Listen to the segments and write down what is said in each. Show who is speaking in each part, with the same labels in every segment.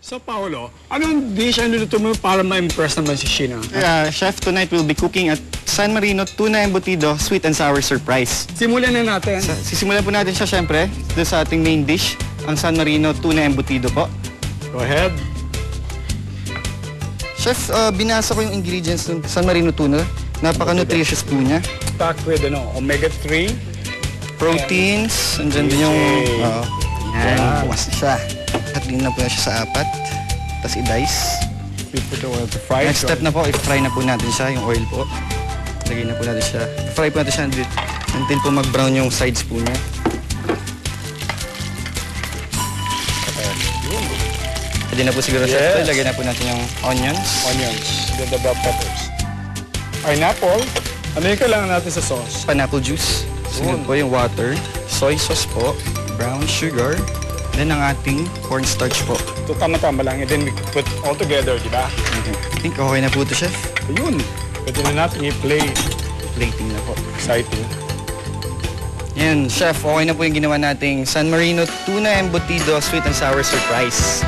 Speaker 1: So, Paolo, anong dish ang luluto mo para ma-impress naman si Sheena?
Speaker 2: Chef, tonight we'll be cooking at San Marino Tuna Embutido Sweet and Sour Surprise.
Speaker 1: Simulan na natin.
Speaker 2: Sisimulan po natin siya, syempre, doon sa ating main dish, ang San Marino Tuna Embutido po.
Speaker 1: Go ahead.
Speaker 2: Chef, binasa ko yung ingredients ng San Marino Tuna. Napaka-nutritious po niya.
Speaker 1: Packed with omega-3.
Speaker 2: Proteins. Andyan din yung... Yan, bukas na siya. At din na po na siya sa 4. Tapos i-dice.
Speaker 1: We put the oil to fry.
Speaker 2: Next step na po, i-fry na po natin siya, yung oil po. Lagyan na po natin siya. Fry po natin siya until po mag-brown yung sides po niya. Pwede na po siguro siya. Lagyan na po natin yung onions.
Speaker 1: Then the bell peppers. Pineapple. Ano yung kailangan natin sa sauce?
Speaker 2: Pineapple juice. Sunod po yung water. Soy sauce po. Brown sugar. Then ang ating cornstarch po.
Speaker 1: Ito tama-tama lang. And then we put all together, di ba?
Speaker 2: I think okay na po ito, Chef.
Speaker 1: Ayun. Pwede na natin i-plate.
Speaker 2: Plating na po.
Speaker 1: Exciting.
Speaker 2: Yan, Chef. Okay na po yung ginawa nating San Marino Tuna Embutido Sweet and Sour Surprise.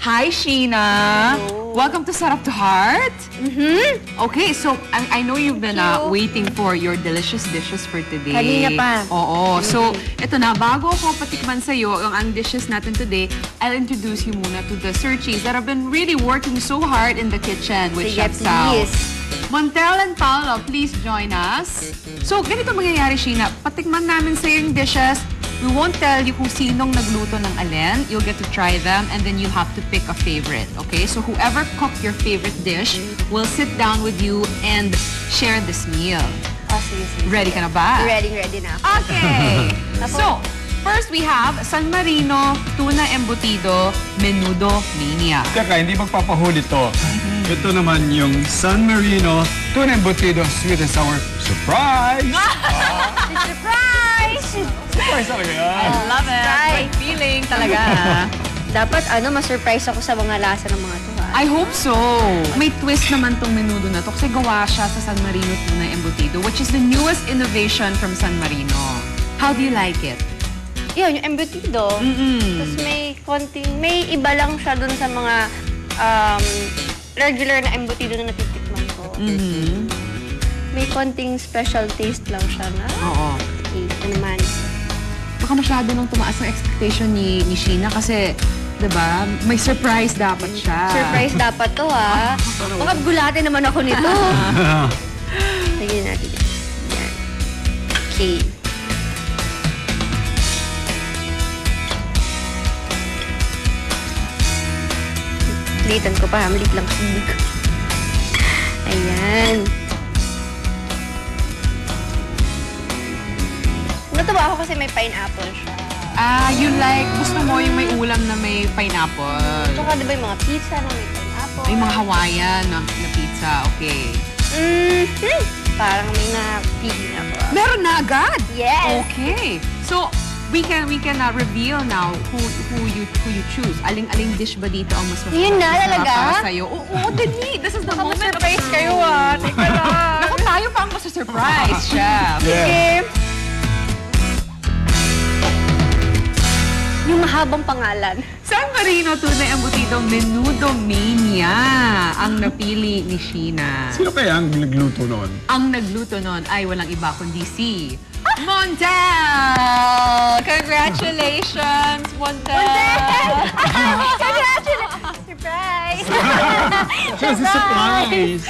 Speaker 3: Hi, Sheena.
Speaker 4: Hello.
Speaker 3: Welcome to Sarap to Heart. Okay, so I know you've been waiting for your delicious dishes for today.
Speaker 4: Kanina pa.
Speaker 3: Oo. So, ito na. Bago ako patikman sa'yo ang dishes natin today, I'll introduce you muna to the searchies that have been really working so hard in the kitchen with Chef Sao. Montel and Paolo, please join us. So, ganito mangyayari, Sheena. Patikman namin sa'yo yung dishes. We won't tell you kung sinong nagluto ng alin. You'll get to try them and then you'll have to pick a favorite, okay? So whoever cooked your favorite dish will sit down with you and share this meal.
Speaker 4: Oh, sige.
Speaker 3: Ready ka na ba?
Speaker 4: Ready na.
Speaker 3: Okay. So, first we have San Marino Tuna Embutido Menudo Mania.
Speaker 1: Teka, hindi magpapahuli to. Ito naman yung San Marino Tuna Embutido Sweet and Sour Surprise!
Speaker 4: Surprise!
Speaker 1: Surprise talaga yan.
Speaker 3: I love it. Great feeling talaga.
Speaker 4: Dapat ma-surprise ako sa mga lasa ng mga to.
Speaker 3: I hope so. May twist naman tong menudo na to kasi gawa siya sa San Marino Tuna Embutido, which is the newest innovation from San Marino. How do you like it?
Speaker 4: Yun, yung embutido. Tapos may iba lang siya dun sa mga regular na embutido na natitikman ko. May konting special taste lang siya na.
Speaker 3: Oo.
Speaker 4: Okay, ito naman.
Speaker 3: Baka masyado nang tumaas ang expectation ni Sheena kasi, diba, may surprise dapat siya.
Speaker 4: Surprise dapat to, ha? Baka gulatin naman ako nito. Lagyan natin. Yan. Okay. Litan ko pa, malit lang kasi ko. Ayan. Natuwa ako kasi may pineapple siya.
Speaker 3: You like, gusto mo yung may ulam na may pineapple.
Speaker 4: Tsaka diba yung mga pizza na may pineapple?
Speaker 3: May mga Hawaiian na pizza, okay.
Speaker 4: Parang may napili ako.
Speaker 3: Meron na agad?
Speaker 4: Yes!
Speaker 3: Okay. So, we can reveal now who you choose. Aling dish ba dito ang mas
Speaker 4: Yun na, talaga?
Speaker 3: para sa'yo? Oo, dali. This is the moment.
Speaker 4: Surprise kayo, ha? Teka lang.
Speaker 3: Naku, tayo pa ang masusurprise, Chef.
Speaker 4: Sige. Yung mahabang pangalan.
Speaker 3: San Marino Tuna Embutido Menudo Mania ang napili ni Sheena.
Speaker 1: Sino kaya ang nagluto noon?
Speaker 3: Ang nagluto noon ay walang iba kundi si Montel! Congratulations, Montel!
Speaker 4: Congratulations! Surprise!
Speaker 1: Surprise!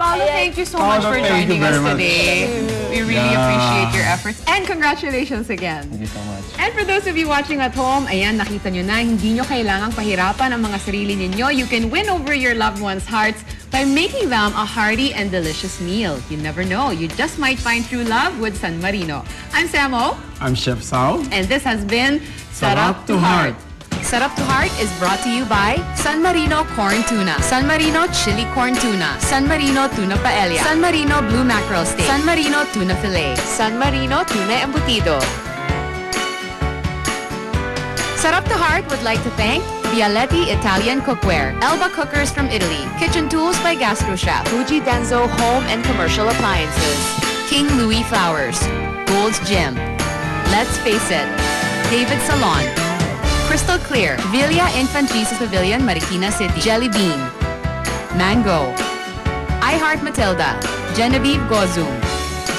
Speaker 3: Paolo, thank you so much for joining us today. We really appreciate your efforts. And congratulations again.
Speaker 2: Thank you so much.
Speaker 3: And for those of you watching at home, ayan, nakita nyo na, hindi nyo kailangang pahirapan ang mga sarili ninyo. You can win over your loved ones' hearts by making them a hearty and delicious meal. You never know, you just might find true love with San Marino. I'm Samo.
Speaker 1: I'm Chef Sao.
Speaker 3: And this has been Sarap to Heart. Sarap to Heart is brought to you by San Marino Corn Tuna, San Marino Chili Corn Tuna, San Marino Tuna Paella, San Marino Blue Mackerel Steak, San Marino Tuna Filet, San Marino Tuna Embutido. Sarap to Heart would like to thank Vialetti Italian Cookware, Elba Cookers from Italy, Kitchen Tools by GastroChef, Fuji Denso Home and Commercial Appliances, King Louis Flowers, Gold's Gym, Let's Face It, David Salon, Crystal Clear, Villa Infant Jesus Pavilion, Marikina City, Jelly Bean, Mango, I Heart Matilda, Genevieve Gozum,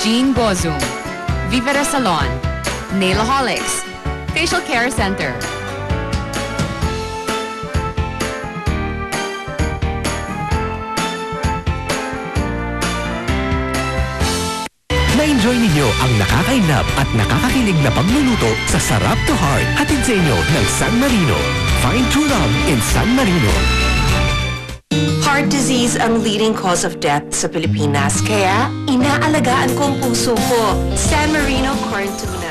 Speaker 3: Jean Gozum, Vivera Salon, Nailaholics, Facial Care Center.
Speaker 5: Na-enjoy ninyo ang nakakainab at nakakakilig na pagluluto sa Sarap to Heart. Hatid sa inyo ng San Marino. Find true love in San Marino.
Speaker 6: Heart disease ang leading cause of death sa Pilipinas. Kaya, inaalagaan ko ang puso ko. San Marino Corn Tuna.